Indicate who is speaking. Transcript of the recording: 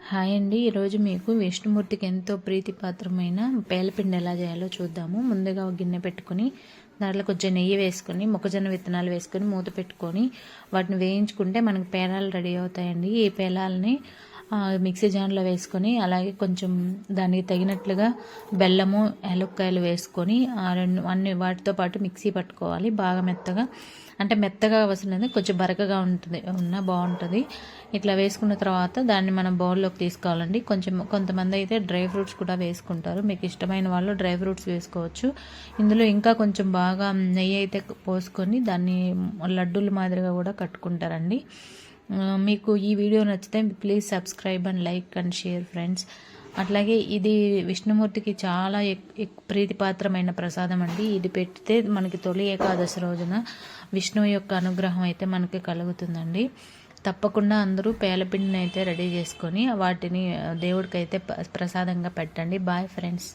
Speaker 1: Hi అండి. ఈరోజు మీకు విష్ణుమూర్తికి ఎంతో ప్రీతిపాత్రమైన పేలపిండి ఎలా చేయాలో చూద్దాము. ముందుగా ఒక గిన్నె పెట్టుకొని దాంట్లో కొంచెం నెయ్యి వేసుకొని మొక్కజొన్న విత్తనాలు వేసుకొని మూత పెట్టుకొని వాటిని వేయించుకుంటే మనకు పేలాలు రెడీ అవుతాయండి. ఈ పేలాలని మిక్సీ జార్లో వేసుకొని అలాగే కొంచెం దానికి తగినట్లుగా బెల్లము యాలక్కాయలు వేసుకొని అన్ని వాటితో పాటు మిక్సీ పట్టుకోవాలి బాగా మెత్తగా. అంటే మెత్తగా అవసరం లేదు, కొంచెం బరకగా ఉన్నా బాగుంటుంది. ఇట్లా వేసుకున్న తర్వాత దాన్ని మనం బౌల్లోకి తీసుకోవాలండి. కొంతమంది అయితే డ్రై ఫ్రూట్స్ కూడా వేసుకుంటారు. మీకు ఇష్టమైన వాళ్ళు డ్రై ఫ్రూట్స్ వేసుకోవచ్చు. ఇందులో ఇంకా కొంచెం బాగా నెయ్యి అయితే పోసుకొని దాన్ని లడ్డూల మాదిరిగా కూడా కట్టుకుంటారండి. మీకు ఈ వీడియో నచ్చితే please subscribe and like and share friends. అట్లాగే ఇది విష్ణుమూర్తికి చాలా ప్రీతిపాత్రమైన ప్రసాదం అండి. ఇది పెడితే మనకి తొలి ఏకాదశి రోజున విష్ణువు యొక్క అనుగ్రహం అయితే మనకి కలుగుతుందండి. తప్పకుండా అందరూ పేలపిండిని అయితే రెడీ చేసుకొని వాటిని దేవుడికి అయితే ప్రసాదంగా పెట్టండి. Bye friends.